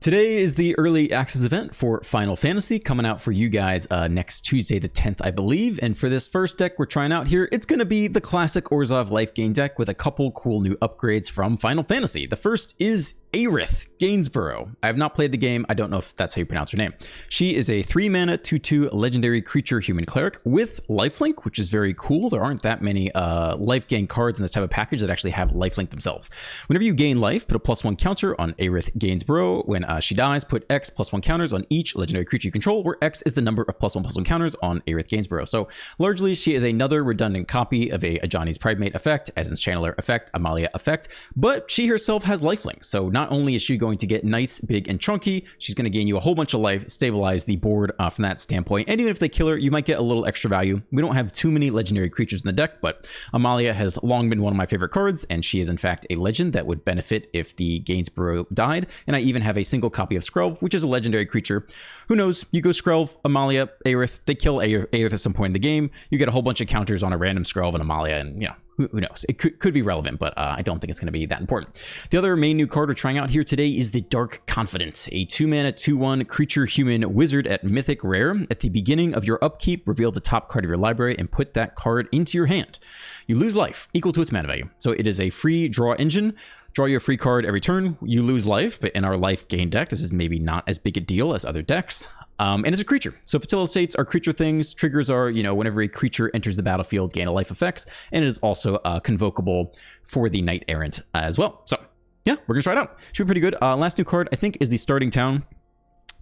Today is the early access event for Final Fantasy coming out for you guys next Tuesday the 10th, I believe. And for this first deck we're trying out here, it's going to be the classic Orzhov Lifegain deck with a couple cool new upgrades from Final Fantasy. The first is Aerith, Gainsborough. I have not played the game. I don't know if that's how you pronounce her name. She is a 3-mana 2/2 legendary creature human cleric with lifelink, which is very cool. There aren't that many Lifegain cards in this type of package that actually have lifelink themselves. Whenever you gain life, put a +1 counter on Aerith Gainsborough. When she dies, put X +1 counters on each legendary creature you control, where X is the number of +1/+1 counters on Aerith Gainsborough. So largely, she is another redundant copy of a Ajani's Pridemate effect, Essence Channeler effect, Amalia effect, but she herself has lifelink. So not only is she going to get nice, big, and chunky, she's going to gain you a whole bunch of life, stabilize the board from that standpoint. And even if they kill her, you might get a little extra value. We don't have too many legendary creatures in the deck, but Amalia has long been one of my favorite cards, and she is in fact a legend that would benefit if the Gainsborough died. And I even have a single copy of Skrelv, which is a legendary creature. Who knows? You go Skrelv, Amalia, Aerith, they kill Aerith at some point in the game. You get a whole bunch of counters on a random Skrelv and Amalia, and you know, who knows? It could be relevant, but I don't think it's going to be that important. The other main new card we're trying out here today is the Dark Confidant, a 2-mana 2/1 creature human wizard at Mythic Rare. At the beginning of your upkeep, reveal the top card of your library and put that card into your hand. You lose life equal to its mana value. So it is a free draw engine. Draw you a free card every turn, you lose life, but in our Lifegain deck, this is maybe not as big a deal as other decks. And it's a creature. So Fatilla states are creature things. Triggers are, you know, whenever a creature enters the battlefield, gain a life effects, and it is also convocable for the Knight Errant as well. So yeah, we're gonna try it out. Should be pretty good. Last new card, I think, is the Starting Town.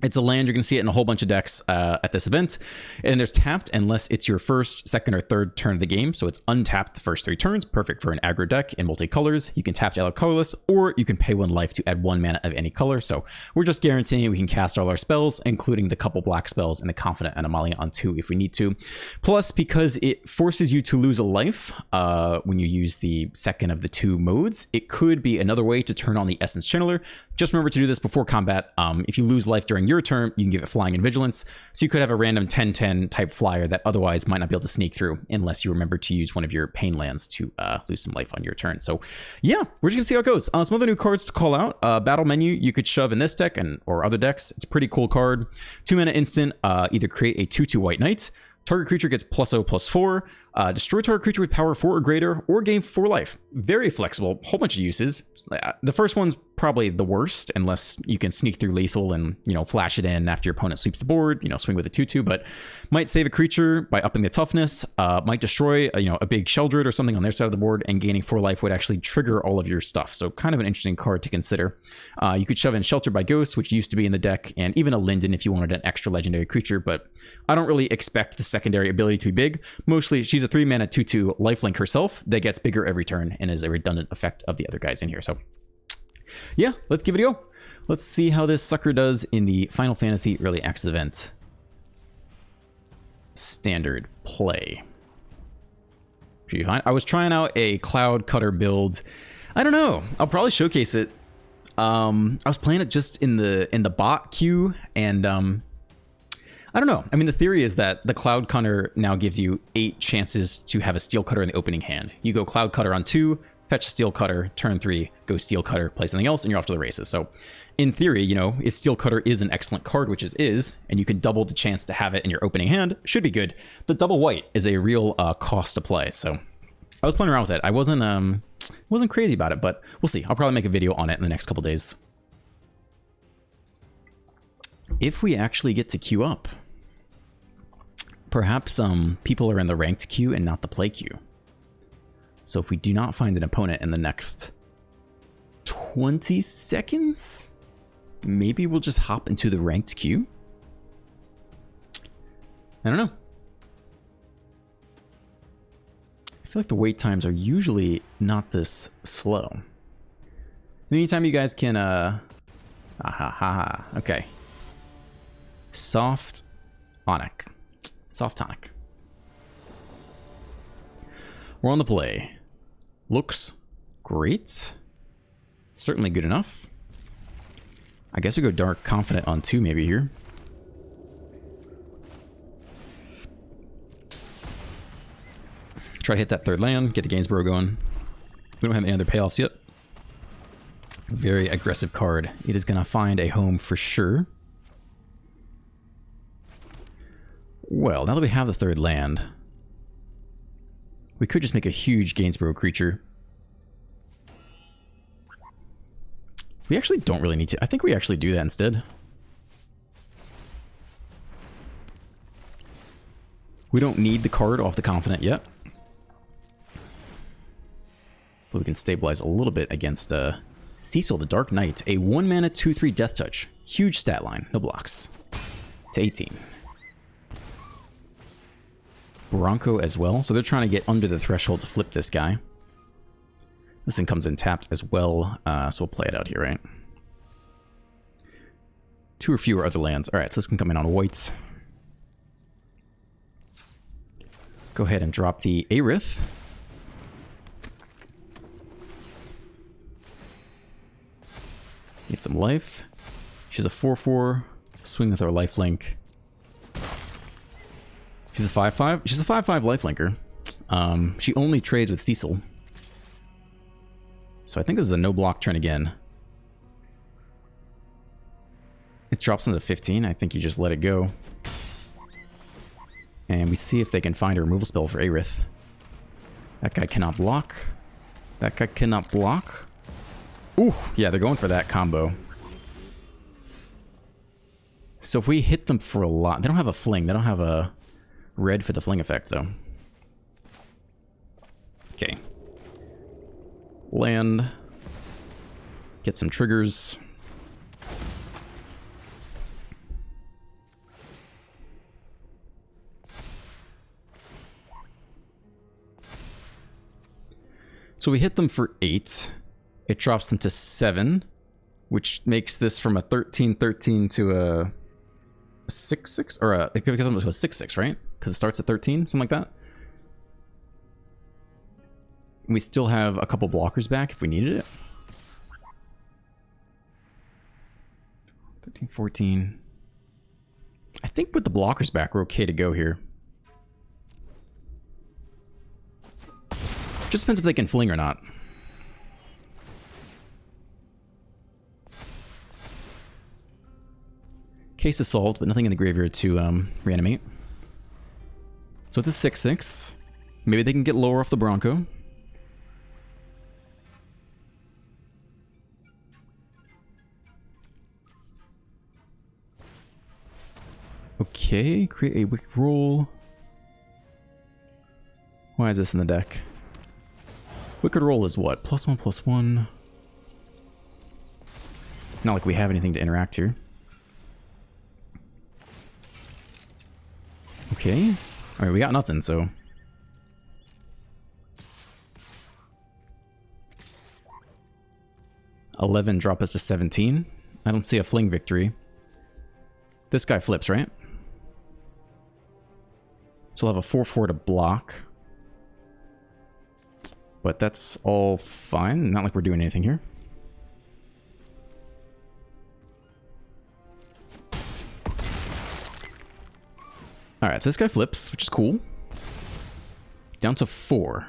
It's a land. You're going to see it in a whole bunch of decks at this event. And there's tapped unless it's your first, second, or third turn of the game. So it's untapped the first 3 turns. Perfect for an aggro deck in multicolors. You can tap to add colorless, or you can pay 1 life to add 1 mana of any color. So we're just guaranteeing we can cast all our spells, including the couple black spells and the Confidant and Amalia on 2 if we need to. Plus, because it forces you to lose a life when you use the second of the 2 modes, it could be another way to turn on the Essence Channeler. Just remember to do this before combat. If you lose life during your turn, you can give it Flying and Vigilance. So you could have a random 10/10 type flyer that otherwise might not be able to sneak through unless you remember to use one of your pain lands to lose some life on your turn. So yeah, we're just gonna see how it goes. Some other new cards to call out. Battle Menu, you could shove in this deck or other decks. It's a pretty cool card. 2-mana instant, either create a 2/2 White Knight. Target creature gets +0/+4. Destroy target creature with power 4 or greater, or gain 4 life. Very flexible, whole bunch of uses. The first one's probably the worst, unless you can sneak through lethal and, you know, flash it in after your opponent sweeps the board, you know, swing with a 2/2, but might save a creature by upping the toughness, might destroy, you know, a big Sheldred or something on their side of the board, and gaining 4 life would actually trigger all of your stuff. So kind of an interesting card to consider. You could shove in Sheltered by Ghosts, which used to be in the deck, and even a Linden if you wanted an extra legendary creature, but I don't really expect the secondary ability to be big. Mostly, she's a 3-mana 2/2 lifelink herself that gets bigger every turn and is a redundant effect of the other guys in here. So yeah, let's give it a go. Let's see how this sucker does in the Final Fantasy Early Access event. Standard play. Should be fine. I was trying out a Cloud Cutter build. I don't know. I'll probably showcase it. I was playing it just in the bot queue, and I don't know. I mean, the theory is that the Cloud Cutter now gives you 8 chances to have a Steel Cutter in the opening hand. You go Cloud Cutter on 2, fetch Steel Cutter, turn 3, go Steel Cutter, play something else, and you're off to the races. So in theory, you know, if Steel Cutter is an excellent card, which it is, and you can double the chance to have it in your opening hand, should be good. The double white is a real cost to play. So I was playing around with it. I wasn't crazy about it, but we'll see. I'll probably make a video on it in the next couple days. If we actually get to queue up, perhaps people are in the ranked queue and not the play queue. So if we do not find an opponent in the next 20 seconds, maybe we'll just hop into the ranked queue. I don't know. I feel like the wait times are usually not this slow. In the meantime, you guys can, okay. Soft Tonic. Soft Tonic. We're on the play. Looks great. Certainly good enough. I guess we go Dark Confidant on 2 maybe here. Try to hit that 3rd land, get the Gainsborough going. We don't have any other payoffs yet. Very aggressive card. It is going to find a home for sure. Well, now that we have the third land, we could just make a huge Gainsborough creature. We actually don't really need to. I think we actually do that instead. We don't need the card off the Confidant yet. But we can stabilize a little bit against Cecil the Dark Knight. A 1-mana 2/3 Death Touch. Huge stat line. No blocks. To 18. Bronco as well. So they're trying to get under the threshold to flip this guy. This one comes in tapped as well. So we'll play it out here, right? 2 or fewer other lands. Alright, so this can come in on white. Go ahead and drop the Aerith. Get some life. She's a 4/4. Swing with our lifelink. She's a 5/5. She's a 5/5 lifelinker. She only trades with Cecil. So I think this is a no block turn again. It drops into 15. I think you just let it go. And we see if they can find a removal spell for Aerith. That guy cannot block. That guy cannot block. Ooh, yeah, they're going for that combo. So if we hit them for a lot... They don't have a fling. They don't have a red for the fling effect, though. Okay. Land. Get some triggers. So we hit them for 8. It drops them to 7, which makes this from a 13/13 to a 6/6, or it becomes a 6/6, right? Because it starts at 13, something like that. And we still have a couple blockers back if we needed it. 13, 14. I think with the blockers back, we're okay to go here. Just depends if they can fling or not. Case is solved, but nothing in the graveyard to reanimate. So it's a 6/6. Maybe they can get lower off the Bronco. Okay, create a wicked roll. Why is this in the deck? Wicked roll is what? +1/+1. Not like we have anything to interact here. Okay. Alright, we got nothing, so... $11 drop us to 17. I don't see a fling victory. This guy flips, right? So we'll have a 4/4 to block. But that's all fine. Not like we're doing anything here. Alright, so this guy flips, which is cool. Down to 4.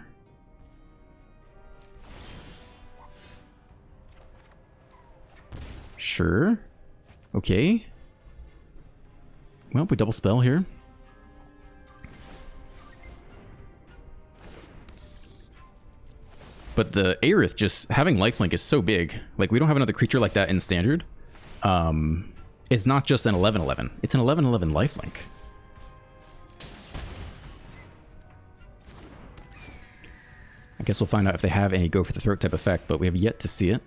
Sure. Okay. Well, we double spell here. But the Aerith just having lifelink is so big. Like, we don't have another creature like that in standard. It's not just an 11/11. It's an 11/11 lifelink. I guess we'll find out if they have any go for the throat type effect, but we have yet to see it.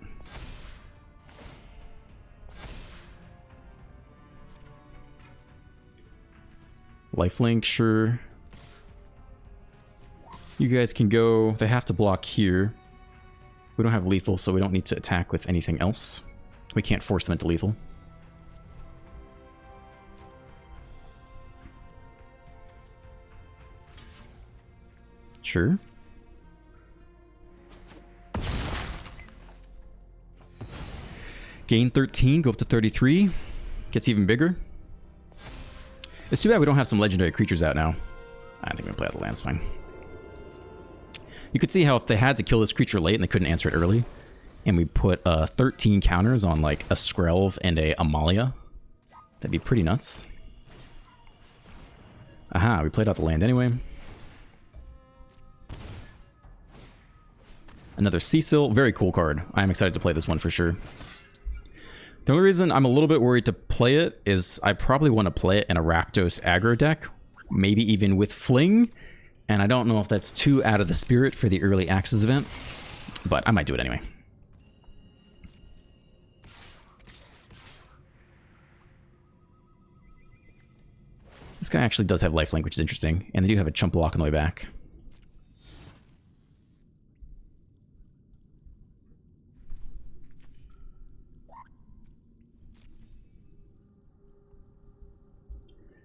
Lifelink, sure. You guys can go. They have to block here. We don't have lethal, so we don't need to attack with anything else. We can't force them into lethal. Sure. Gain 13, go up to 33. Gets even bigger. It's too bad we don't have some legendary creatures out now. I think we can play out the lands fine. You could see how if they had to kill this creature late and they couldn't answer it early, and we put 13 counters on like a Skrelv and a Amalia, that'd be pretty nuts. Aha, we played out the land anyway. Another Cecil, very cool card. I'm excited to play this one for sure. The only reason I'm a little bit worried to play it is I probably want to play it in a Rakdos aggro deck, maybe even with Fling, and I don't know if that's too out of the spirit for the early access event, but I might do it anyway. This guy actually does have lifelink, which is interesting, and they do have a chump block on the way back.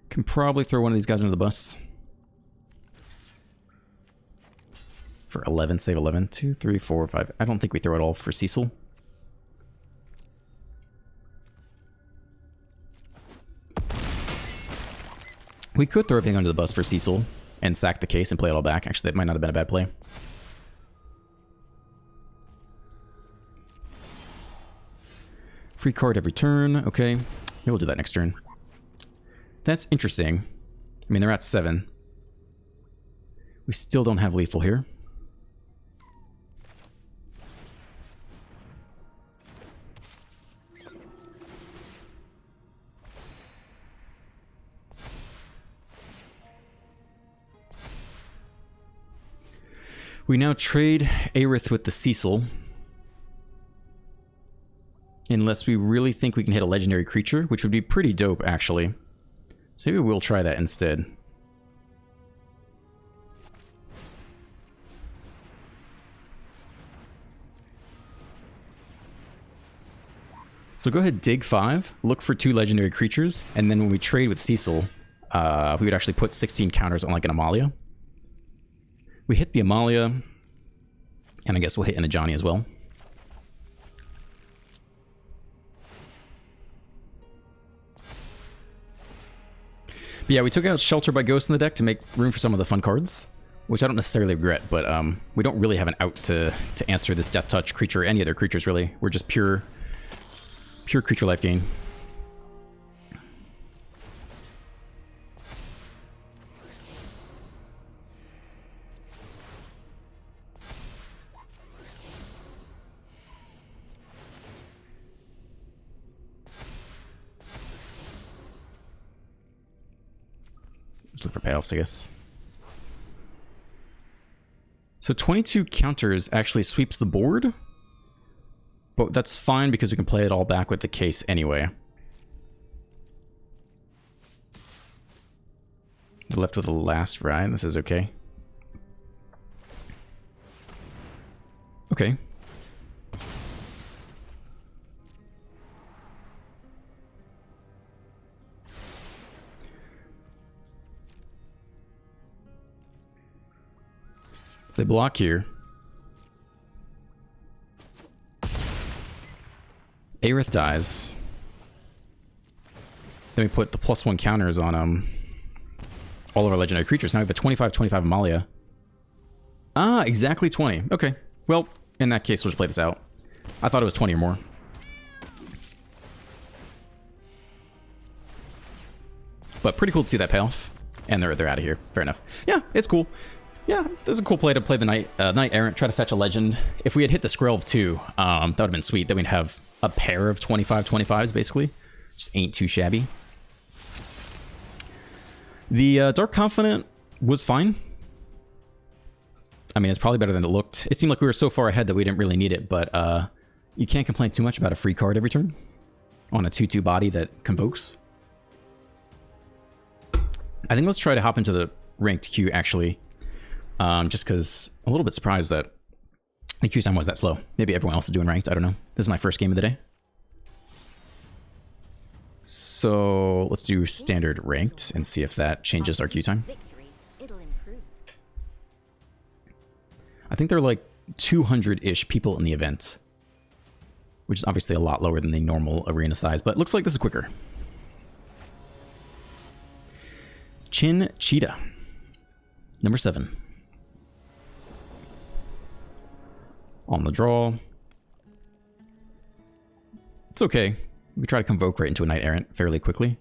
Can probably throw one of these guys under the bus. For 11, save 11. 2, 3, 4, 5. I don't think we throw it all for Cecil. We could throw everything under the bus for Cecil and sack the case and play it all back. Actually, that might not have been a bad play. Free card every turn. Okay. Maybe we'll do that next turn. That's interesting. I mean, they're at 7. We still don't have lethal here. We now trade Aerith with the Cecil. Unless we really think we can hit a legendary creature, which would be pretty dope, actually. So maybe we'll try that instead. So go ahead, dig 5, look for 2 legendary creatures, and then when we trade with Cecil, we would actually put 16 counters on like an Amalia. We hit the Amalia, and I guess we'll hit in a Johnny as well. But yeah, we took out Shelter by Ghost in the deck to make room for some of the fun cards, which I don't necessarily regret, but we don't really have an out to answer this Death Touch creature or any other creatures, really. We're just pure creature life gain. Look for payoffs, I guess. So 22 counters actually sweeps the board, but that's fine because we can play it all back with the case anyway. We're left with the last ride. This is okay. Okay. So they block here. Aerith dies. Then we put the +1 counters on all of our legendary creatures. Now we have a 25/25 Amalia. Ah, exactly 20. Okay. Well, in that case, we'll just play this out. I thought it was 20 or more. But pretty cool to see that payoff. And they're out of here. Fair enough. Yeah, it's cool. Yeah, this is a cool play to play the Knight Errant, try to fetch a legend. If we had hit the Skrelv too, that would have been sweet. Then we'd have a pair of 25/25s, basically. Just ain't too shabby. The Dark Confidant was fine. I mean, it's probably better than it looked. It seemed like we were so far ahead that we didn't really need it, but you can't complain too much about a free card every turn on a 2/2 body that convokes. I think let's try to hop into the ranked queue, actually. Just because I'm a little bit surprised that the queue time was that slow. Maybe everyone else is doing ranked, I don't know. This is my first game of the day. So let's do standard ranked and see if that changes our queue time. I think there are like 200-ish people in the event, which is obviously a lot lower than the normal arena size, but looks like this is quicker. Chin Cheetah, number 7. On the draw, It's okay. We can try to convoke right into a Knight Errant fairly quickly.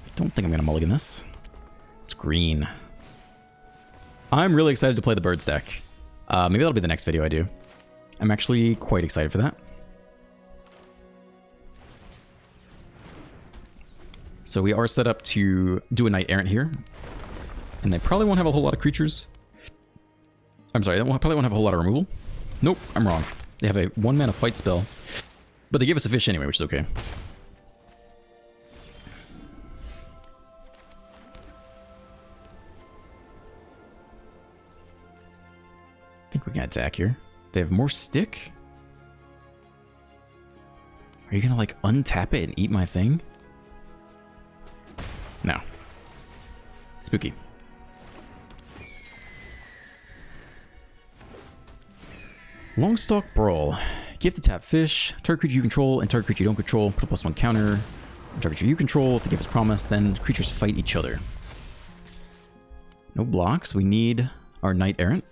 I don't think I'm going to mulligan this. It's green. I'm really excited to play the birds deck. Maybe that'll be the next video I do. I'm actually quite excited for that. So we are set up to do a Knight Errant here. And they probably won't have a whole lot of creatures. I'm sorry, they probably won't have a whole lot of removal. Nope, I'm wrong. They have a 1-mana fight spell. But they give us a fish anyway, which is okay. I think we can attack here. They have more stick? Are you gonna like untap it and eat my thing? No. Spooky. Longstalk Brawl. Give the tap fish, target creature you control, and target creature you don't control. Put a +1 counter. Target creature you control, if they give us promise, then creatures fight each other. No blocks. We need our Knight Errant.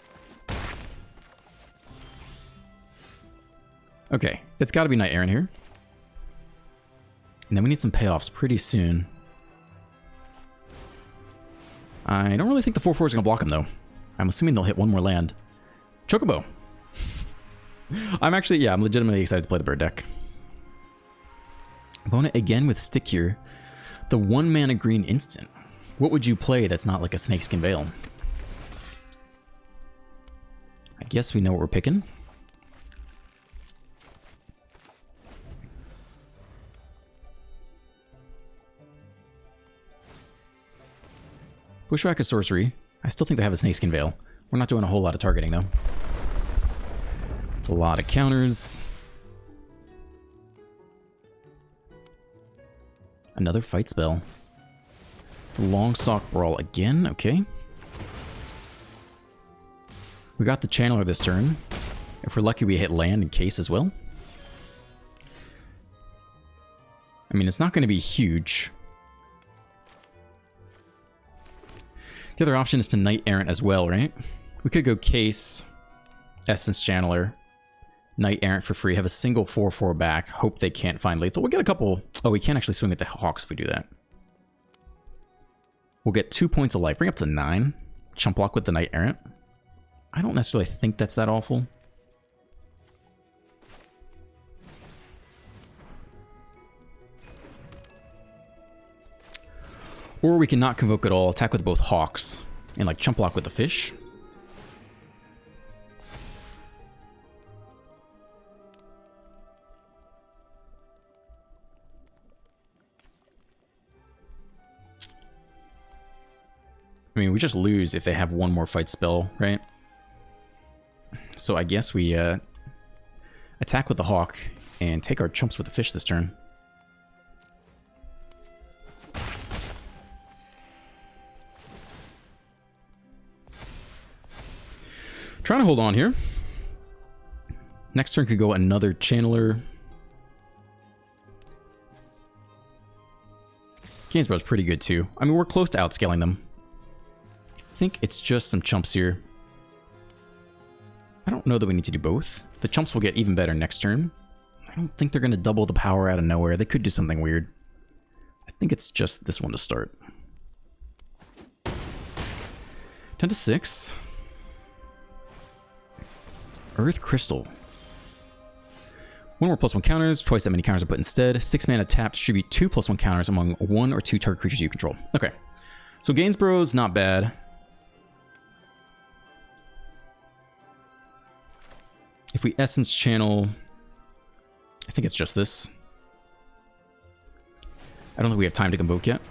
Okay, it's got to be Knight Errant here. And then we need some payoffs pretty soon. I don't really think the 4/4 is going to block him, though. I'm assuming they'll hit one more land. Chocobo. I'm legitimately excited to play the bird deck. Opponent again with stick here. The 1-mana green instant. What would you play that's not like a Snakeskin Veil? I guess we know what we're picking. Bushwhack a sorcery. I still think they have a Snakeskin Veil. We're not doing a whole lot of targeting though. It's a lot of counters. Another fight spell. The Longstalk Brawl again, okay. We got the Channeler this turn. If we're lucky, we hit land and case as well. I mean, it's not going to be huge. The other option is to Knight Errant as well, right? We could go case, Essence Channeler, Knight Errant for free, have a single 4/4 back, hope they can't find lethal. We'll get a couple... Oh, we can't actually swing at the Hawks if we do that. We'll get 2 points of life, bring up to 9. Chump block with the Knight Errant. I don't necessarily think that's that awful. Or we can not convoke at all, attack with both Hawks, and like chump block with the fish. I mean, we just lose if they have one more fight spell, right? So I guess we attack with the Hawk and take our chumps with the fish this turn. Trying to hold on here. Next turn could go another Channeler. Gainsborough's pretty good too. I mean, we're close to outscaling them. I think it's just some chumps here. I don't know that we need to do both. The chumps will get even better next turn. I don't think they're going to double the power out of nowhere. They could do something weird. I think it's just this one to start. 10-6. Earth Crystal. One more +1 counters, twice that many counters are put instead. 6 mana tap, distribute 2 +1 counters among 1 or 2 target creatures you control. Okay. So Gainsborough's not bad. If we Essence Channel, I think it's just this. I don't think we have time to convoke yet.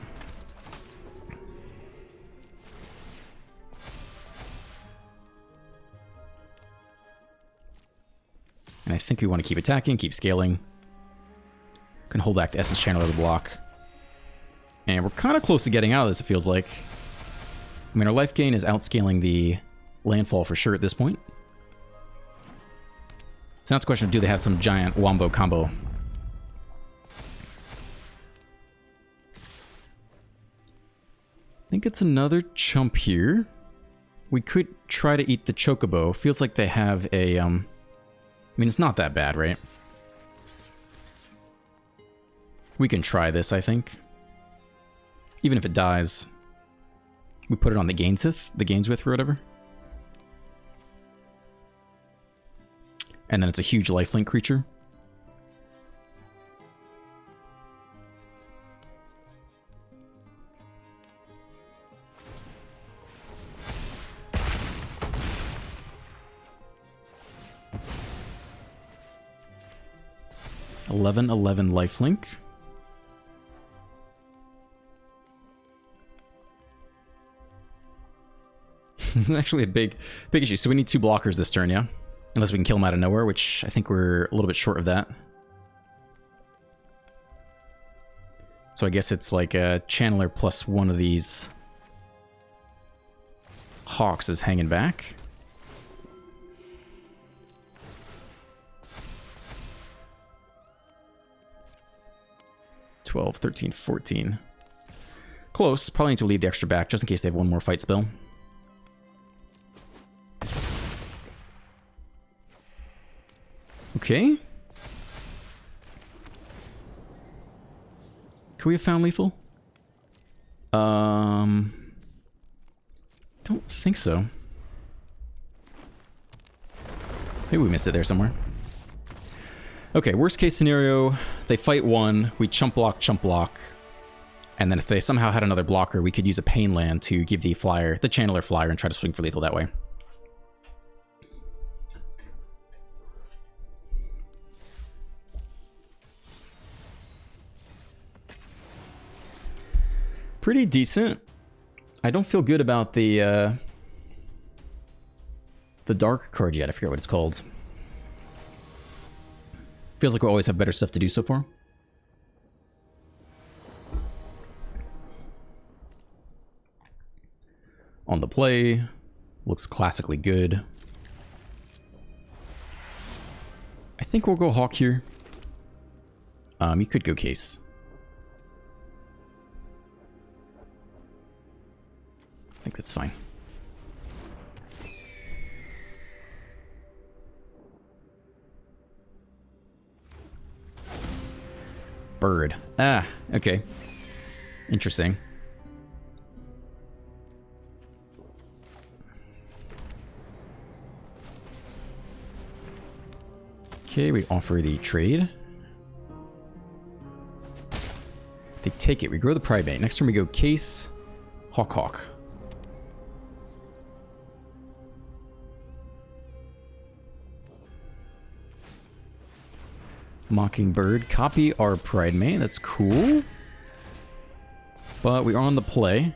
And I think we want to keep attacking, keep scaling. Can hold back the Essence Channel of the block. And we're kind of close to getting out of this, it feels like. I mean, our life gain is outscaling the landfall for sure at this point. So now it's a question of, do they have some giant wombo combo? I think it's another chump here. We could try to eat the Chocobo. Feels like they have a... I mean, it's not that bad, right? We can try this, I think. Even if it dies, we put it on the Gainswith or whatever. And then it's a huge lifelink creature. $11 lifelink. It's actually a big issue. So we need 2 blockers this turn, yeah? Unless we can kill them out of nowhere, which I think we're a little bit short of that. So I guess it's like a Channeler plus one of these Hawks is hanging back. $12, $13, $14. Close. Probably need to leave the extra back just in case they have one more fight spell. Okay. Could we have found lethal? Don't think so. Maybe we missed it there somewhere. Okay, worst case scenario, they fight one, we chump block, and then if they somehow had another blocker, we could use a Pain Land to give the flyer, the Channeler flyer, and try to swing for lethal that way. Pretty decent. I don't feel good about the dark card yet. I forget what it's called. Feels like we always have better stuff to do so far. On the play, looks classically good. I think we'll go Hawk here. You could go Case. I think that's fine. Bird. Ah, okay. Interesting. Okay, we offer the trade. They take it. We grow the Primate. Next turn we go Case, Hawk. Mockingbird. Copy our Primate. That's cool. But we are on the play.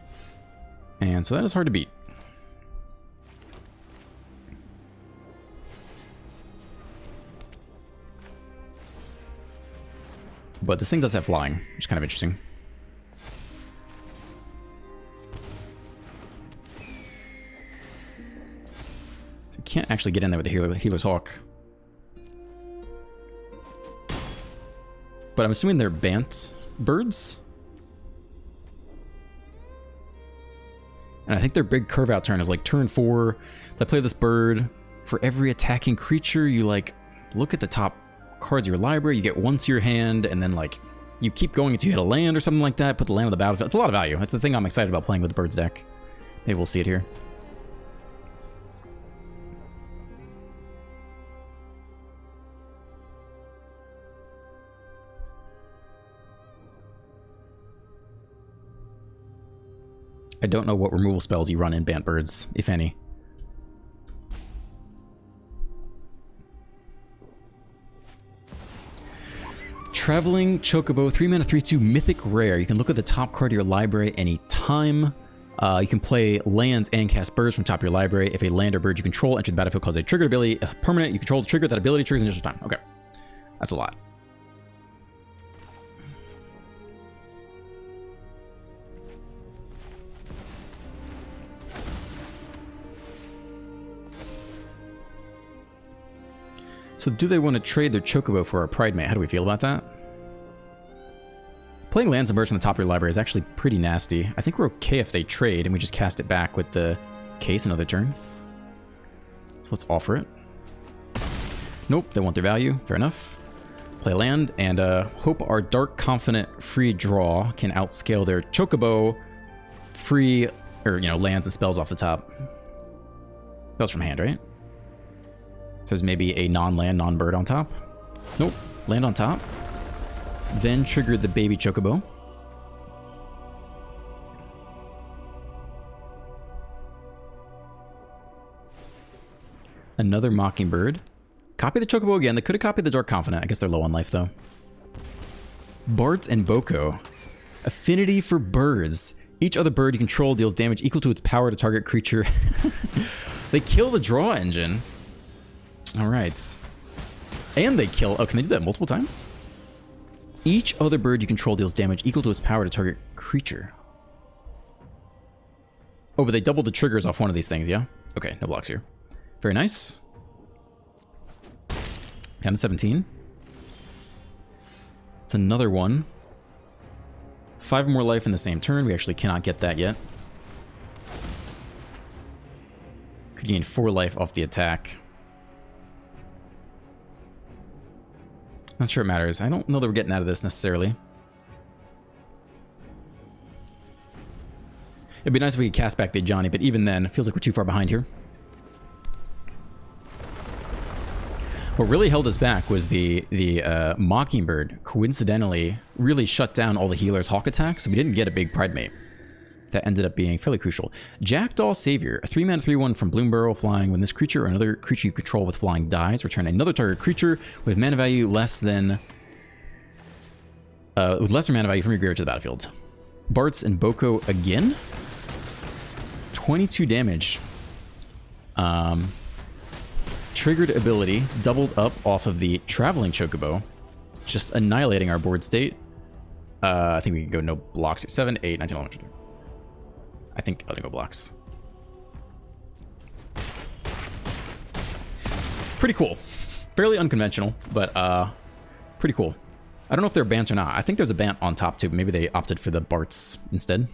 And so that is hard to beat. But this thing does have flying, which is kind of interesting. So we can't actually get in there with the Healer's Hawk. But I'm assuming they're Bant birds. And I think their big curve out turn is like turn 4. If I play this bird, for every attacking creature, you like look at the top cards of your library, you get 1 to your hand, and then like you keep going until you hit a land or something like that, put the land on the battlefield. It's a lot of value. That's the thing I'm excited about playing with the birds deck. Maybe we'll see it here. I don't know what removal spells you run in Bant Birds, if any. Traveling Chocobo, 3 mana, 3/2, Mythic Rare. You can look at the top card of your library any time. You can play lands and cast birds from top of your library. If a land or bird you control enters the battlefield causes a triggered ability, permanent you control the trigger, that ability triggers in just time. Okay. That's a lot. So do they want to trade their Chocobo for our Primate? How do we feel about that? Playing lands and birds from the top of your library is actually pretty nasty. I think we're okay if they trade and we just cast it back with the Case another turn. So let's offer it. Nope, they want their value. Fair enough. Play play land, and hope our Dark Confident free draw can outscale their Chocobo free, or, you know, lands and spells off the top. That was from hand, right? So there's maybe a non-land, non-bird on top. Nope, land on top. Then trigger the baby Chocobo. Another Mockingbird. Copy the Chocobo again. They could have copied the Dark Confident. I guess they're low on life, though. Bart and Boko. Affinity for birds. Each other bird you control deals damage equal to its power to target creature. They kill the draw engine. Alright. And they kill... Oh, can they do that multiple times? Each other bird you control deals damage equal to its power to target creature. Oh, but they doubled the triggers off one of these things, yeah? Okay, no blocks here. Very nice. Down to 17. It's another one. 5 more life in the same turn. We actually cannot get that yet. Could gain 4 life off the attack. Not sure it matters. I don't know that we're getting out of this necessarily. It'd be nice if we could cast back the Johnny, but even then, it feels like we're too far behind here. What really held us back was the Mockingbird, coincidentally, really shut down all the healers' Hawk attacks, so we didn't get a big Pride Mate. That ended up being fairly crucial. Jackdaw Savior, a 3-mana 3/1 from Bloomborough, flying. When this creature or another creature you control with flying dies, return another target creature with mana value less than... with lesser mana value from your graveyard to the battlefield. Bartz and Boko again. 22 damage. Triggered ability, doubled up off of the Traveling Chocobo, just annihilating our board state. I think we can go no blocks. 7, 8, 19, 11, 12. I think I'll go blocks. Pretty cool. Fairly unconventional, but pretty cool. I don't know if they're banned or not. I think there's a ban on top too, but maybe they opted for the Bartz instead.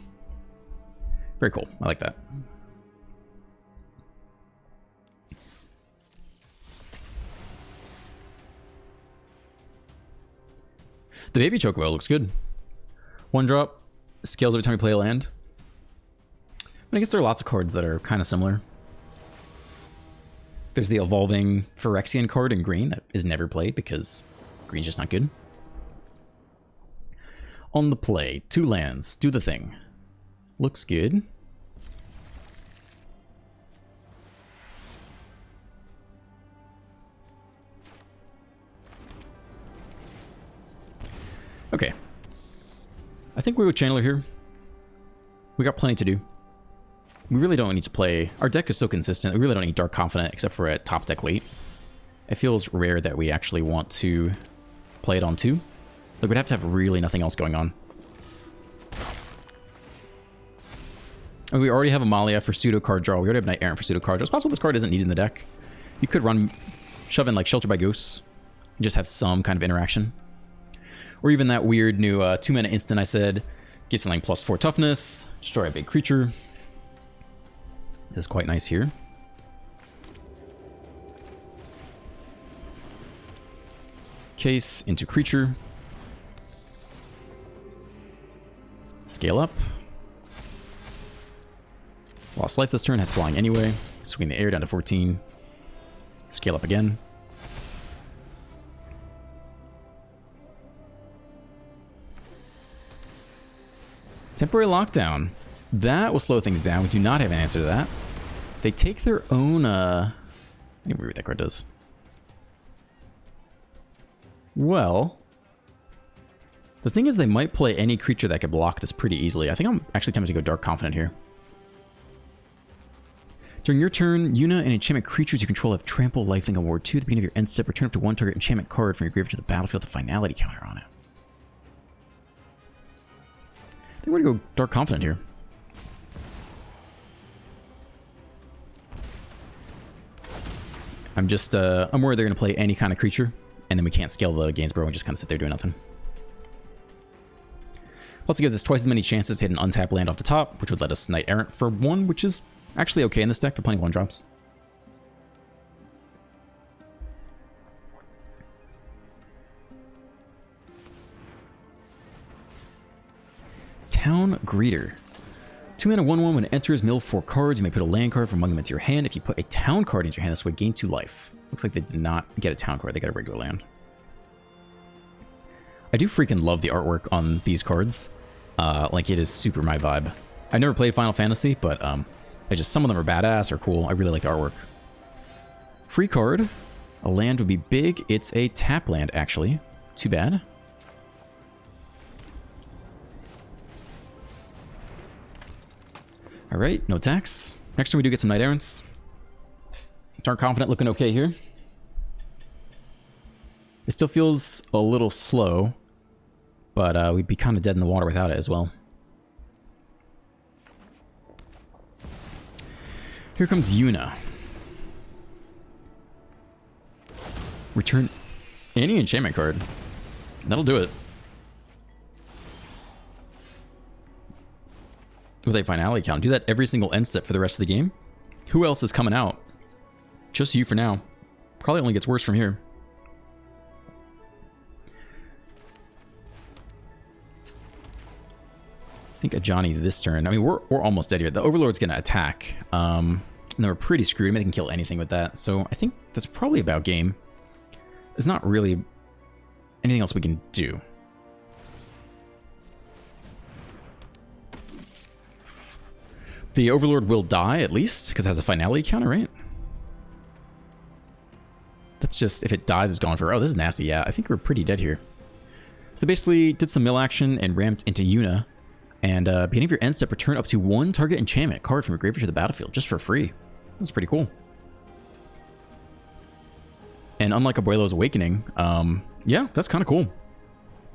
Very cool. I like that. The baby Chocobo looks good. 1 drop, scales every time you play a land. I guess there are lots of cards that are kind of similar. There's the Evolving Phyrexian card in green that is never played because green's just not good. On the play, 2 lands, do the thing. Looks good. Okay. I think we would Channeler here. We got plenty to do. We really don't need to play... Our deck is so consistent, we really don't need Dark Confident except for at top deck late. It feels rare that we actually want to play it on 2. Like, we'd have to have really nothing else going on. And we already have Amalia for pseudo card draw. We already have Knight Errant for pseudo card draw. It's possible this card isn't needed in the deck. You could shove in like Shelter by Ghosts, and just have some kind of interaction. Or even that weird new 2-mana instant I said, get something +4 toughness, destroy a big creature. This is quite nice here. Case into creature. Scale up. Lost life this turn, has flying anyway. Swing the air down to 14. Scale up again. Temporary lockdown. That will slow things down. We do not have an answer to that. They take their own... I need to read what that card does. Well... The thing is, they might play any creature that could block this pretty easily. I think I'm actually tempted to go Dark Confident here. During your turn, Yuna and enchantment creatures you control have Trample Lifelink Award 2. At the beginning of your end step, return up to 1 target enchantment card from your graveyard to the battlefield with a finality counter on it. I think we're going to go Dark Confident here. I'm just, I'm worried they're going to play any kind of creature, and then we can't scale the Gainsborough and just kind of sit there doing nothing. Plus it gives us twice as many chances to hit an untapped land off the top, which would let us Knight Errant for 1, which is actually okay in this deck for plenty of 1-drops. Town Greeter. 2 mana 1/1. When it enters, mill 4 cards. You may put a land card from among them into your hand. If you put a town card into your hand, this would gain 2 life. Looks like they did not get a town card. They got a regular land. I do freaking love the artwork on these cards. Like, it is super my vibe. I've never played Final Fantasy, but some of them are badass or cool. I really like the artwork. Free card. A land would be big. It's a tap land, actually. Too bad. Alright, no tax. Next time we do get some Knight Errants. Dark Confidant looking okay here. It still feels a little slow, but we'd be kind of dead in the water without it as well. Here comes Yuna. Return any enchantment card. That'll do it. With a finality count. Do that every single end step for the rest of the game. Who else is coming out? Just you for now. Probably only gets worse from here. I think a Johnny this turn. I mean, we're almost dead here. The Overlord's going to attack. And we're pretty screwed. I mean, they can kill anything with that. So I think that's probably about game. There's not really anything else we can do. The Overlord will die, at least, because it has a finality counter, right? That's just, if it dies, it's gone for... Oh, this is nasty, yeah. I think we're pretty dead here. So they basically did some mill action and ramped into Yuna. And beginning of your end step, return up to 1 target enchantment card from your graveyard to the battlefield, just for free. That's pretty cool. And unlike Abuelo's Awakening, yeah, that's kind of cool.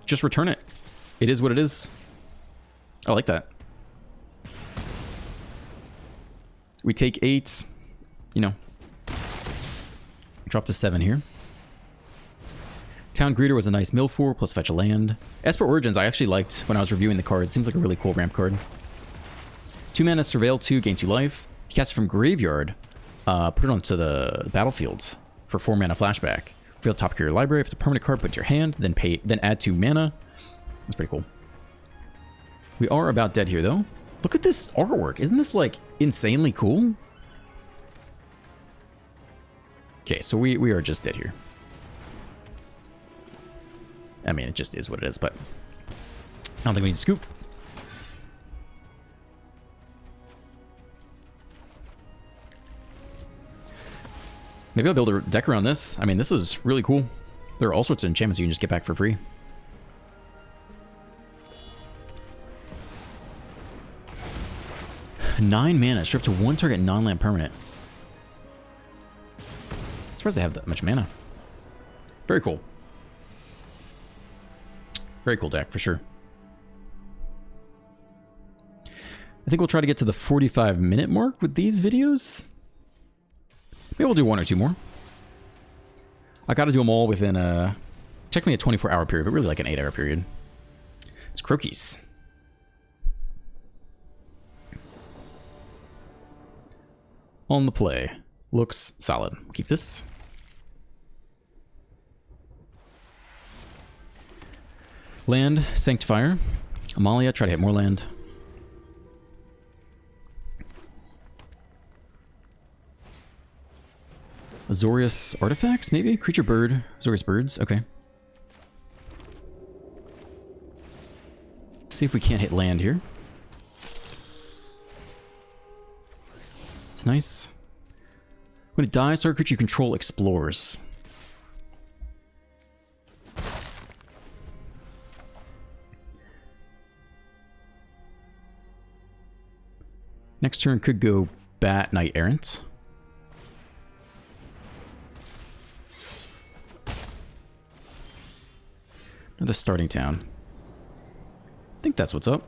Just return it. It is what it is. I like that. We take 8, you know, drop to 7 here. Town Greeter was a nice mill 4 plus fetch a land. Esper Origins I actually liked when I was reviewing the cards. Seems like a really cool ramp card. 2 mana Surveil 2, gain 2 life. You cast it from graveyard, put it onto the battlefield for 4 mana flashback. Reveal top of your library. If it's a permanent card, put it to your hand, then add 2 mana. That's pretty cool. We are about dead here though. Look at this artwork. Isn't this like insanely cool? Okay, so we are just dead here. I mean, it just is what it is, but I don't think we need to scoop. Maybe I'll build a deck around this. I mean, this is really cool. There are all sorts of enchantments you can just get back for free. Nine mana, strip to 1 target non-land permanent. I'm surprised they have that much mana. Very cool. Very cool deck, for sure. I think we'll try to get to the 45-minute mark with these videos. Maybe we'll do 1 or 2 more. I gotta do them all within technically a 24-hour period, but really like an 8-hour period. It's Croakies. On the play. Looks solid. Keep this. Land, Sanctifier. Amalia, try to hit more land. Azorius Artifacts, maybe? Creature Bird. Azorius Birds, okay. See if we can't hit land here. It's nice. When it dies, target creature you control explores. Next turn could go Bat Knight Errant. Another starting town. I think that's what's up.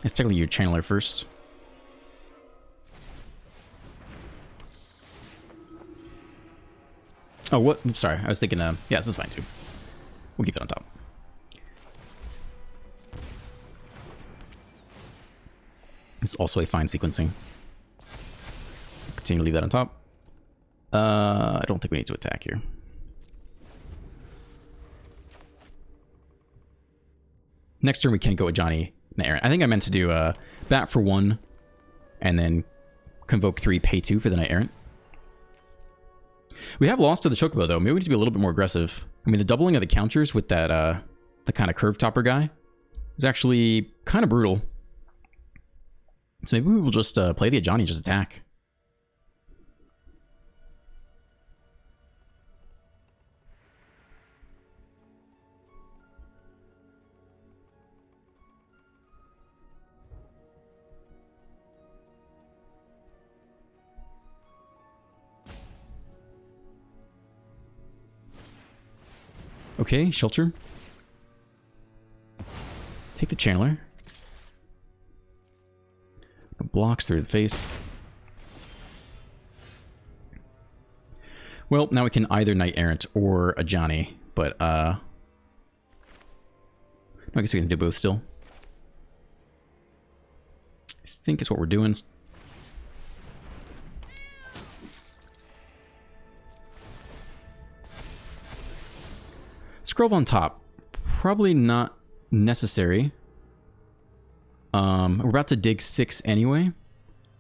It's technically your channeler first. Oh, what? Oops, sorry. I was thinking, yeah, this is fine too. We'll keep that on top. This is also a fine sequencing. Continue to leave that on top. I don't think we need to attack here. Next turn we can go with Johnny and Aerith. I think I meant to do bat for 1 and then convoke 3, pay 2 for the Knight Errant. We have lost to the Chocobo though. Maybe we need to be a little bit more aggressive. I mean, the doubling of the counters with that the kind of curve topper guy is actually kind of brutal. So maybe we will just play the Ajani and just attack. Okay, Shelter. Take the Channeler. Blocks through the face. Well, now we can either Knight Errant or Ajani, but I guess we can do both still. I think is what we're doing. Scroll on top. Probably not necessary. We're about to dig 6 anyway.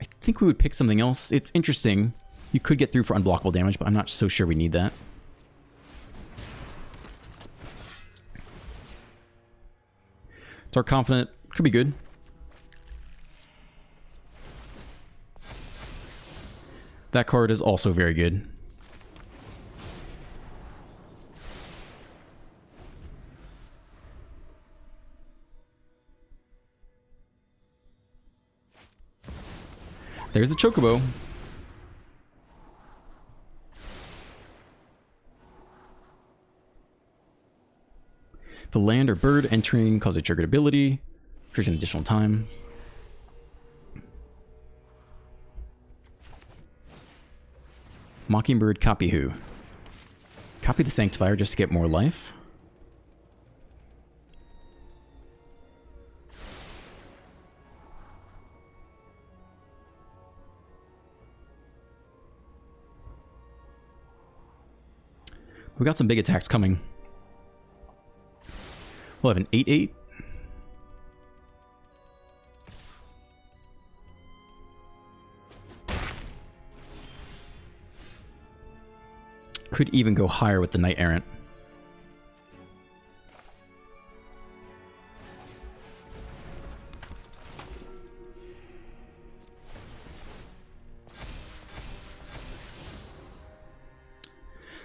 I think we would pick something else. It's interesting. You could get through for unblockable damage, but I'm not so sure we need that. Dark Confident could be good. That card is also very good. There's the Chocobo. The land or bird entering causes a triggered ability. Triggers an additional time. Mockingbird, copy who? Copy the Sanctifier just to get more life. We got some big attacks coming. We'll have an 8/8. Could even go higher with the Knight Errant.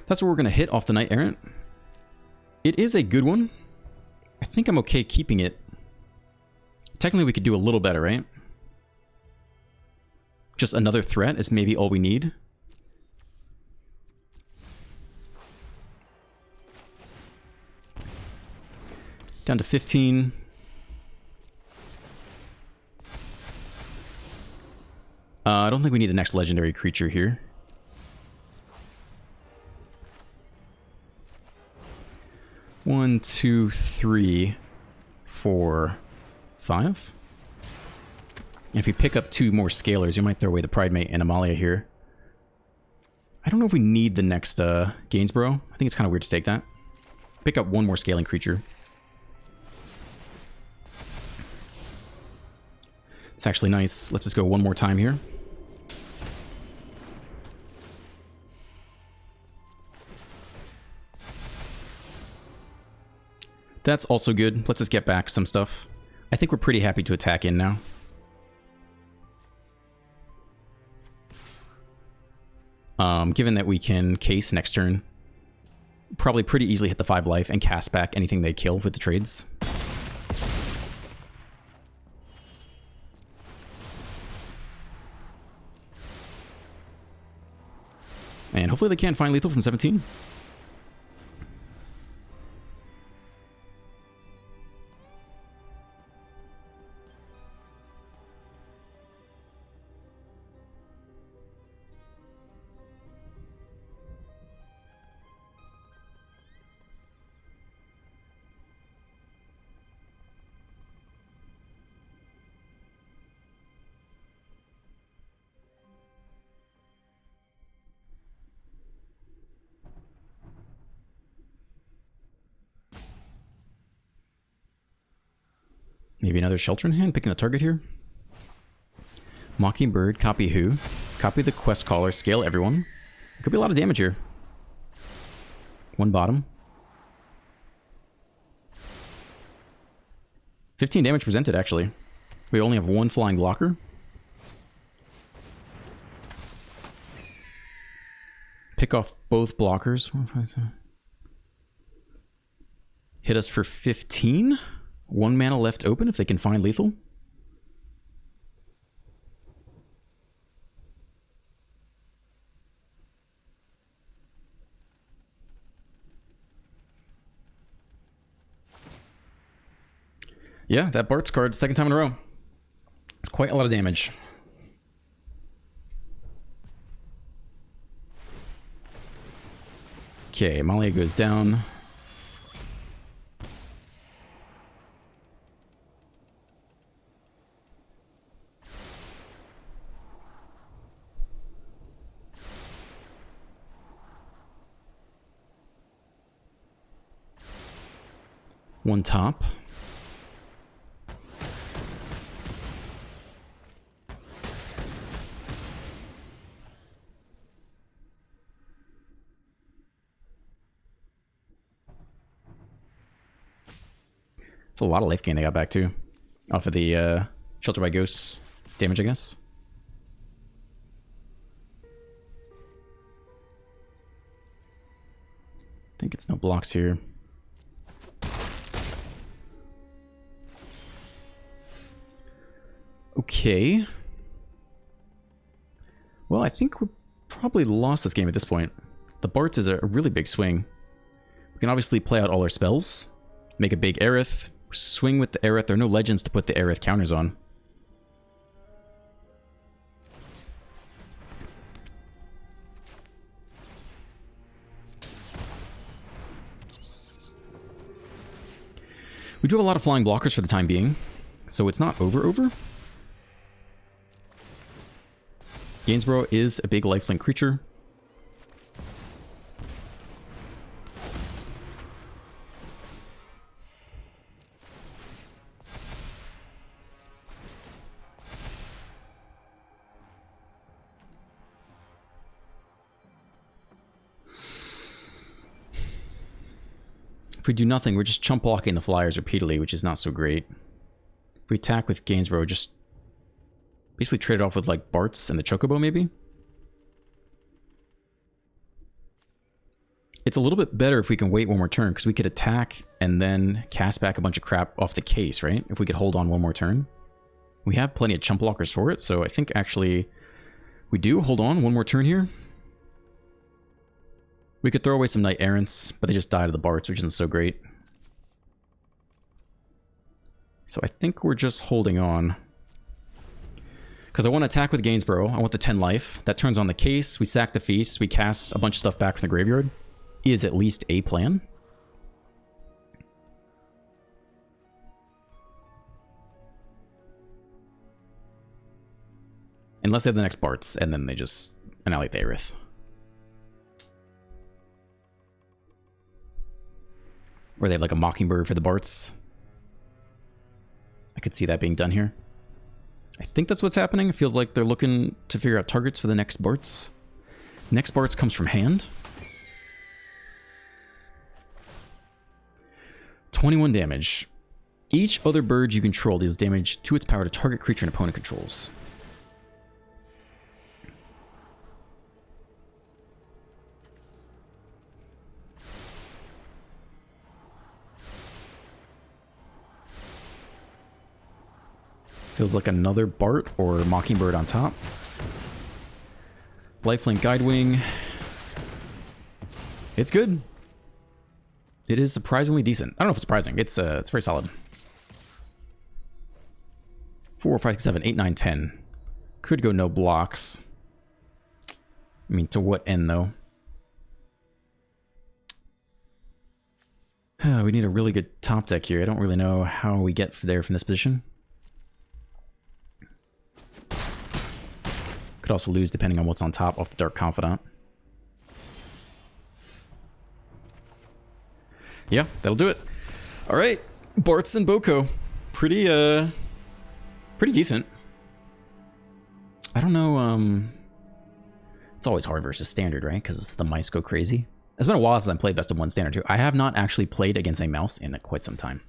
That's what we're going to hit off the Knight Errant. It is a good one. I think I'm okay keeping it. Technically, we could do a little better, right? Just another threat is maybe all we need. Down to 15. I don't think we need the next legendary creature here. One, two, three, 4, 5. And if you pick up 2 more scalers, you might throw away the Pridemate and Amalia here. I don't know if we need the next Gainsborough. I think it's kind of weird to take that. Pick up 1 more scaling creature. It's actually nice. Let's just go 1 more time here. That's also good. Let's just get back some stuff. I think we're pretty happy to attack in now. Given that we can case next turn, probably pretty easily hit the 5 life and cast back anything they kill with the trades. And hopefully they can't find lethal from 17. Maybe another Shelter in hand, picking a target here. Mockingbird, copy who? Copy the Quest Caller, scale everyone. Could be a lot of damage here. One bottom. 15 damage presented, actually. We only have one flying blocker. Pick off both blockers. Hit us for 15. One mana left open if they can find lethal. Yeah, that Bart's card, second time in a row. It's quite a lot of damage. Okay, Malia goes down. One top. It's a lot of life gain I got back too. Off of the Shelter by Ghosts damage, I guess. I think it's no blocks here. Okay. Well, I think we probably lost this game at this point. The Bart's is a really big swing. We can obviously play out all our spells, make a big Aerith, swing with the Aerith. There are no legends to put the Aerith counters on. We do have a lot of flying blockers for the time being, so it's not over. Gainsborough is a big lifelink creature. If we do nothing, we're just chump blocking the flyers repeatedly, which is not so great. If we attack with Gainsborough, just basically trade it off with like Bart's and the Chocobo, maybe? It's a little bit better if we can wait one more turn, because we could attack and then cast back a bunch of crap off the case, right? If we could hold on one more turn. We have plenty of chump blockers for it, so I think actually we do hold on one more turn here. We could throw away some Knight Errants, but they just die to the Bart's, which isn't so great. So I think we're just holding on. Because I want to attack with Gainsborough. I want the 10 life. That turns on the case. We sack the feast. We cast a bunch of stuff back from the graveyard. Is at least a plan. Unless they have the next Bart's, and then they just annihilate the Aerith. Or they have like a Mockingbird for the Bart's. I could see that being done here. I think that's what's happening. It feels like they're looking to figure out targets for the next Bart's. Next Bart's comes from hand. 21 damage. Each other bird you control deals damage to its power to target creature an opponent controls. Feels like another Bart or Mockingbird on top. Lifelink Guidewing. It's good. It is surprisingly decent. I don't know if it's surprising. It's very solid. 4, 5, 6, 7, 8, 9, 10. Could go no blocks. I mean, to what end though? We need a really good top deck here. I don't really know how we get there from this position. Could also lose depending on what's on top off the Dark Confidant. Yeah, that'll do it. All right, Bart's and Boko. pretty decent. I don't know, it's always hard versus standard, right? Because the mice go crazy. It's been a while since I played Best of 1 Standard too. I have not actually played against a mouse in quite some time.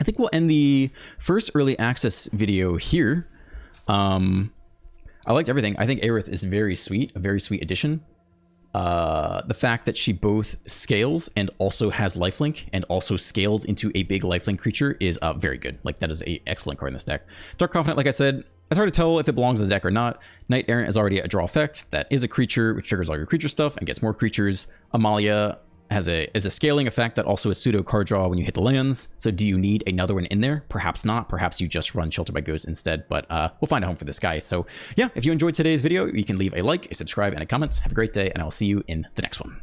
I think we'll end the first early access video here. I liked everything. I think Aerith is very sweet, a very sweet addition. The fact that she both scales and also has lifelink and also scales into a big lifelink creature is very good. Like, that is an excellent card in this deck. Dark Confidant, like I said, it's hard to tell if it belongs in the deck or not. Knight Errant is already a draw effect. That is a creature which triggers all your creature stuff and gets more creatures. Amalia is a scaling effect that also is pseudo card draw when you hit the lands. So do you need another one in there? Perhaps not. Perhaps you just run Shelter by Ghost instead, but we'll find a home for this guy. So yeah, if you enjoyed today's video, you can leave a like, a subscribe, and a comment. Have a great day, and I'll see you in the next one.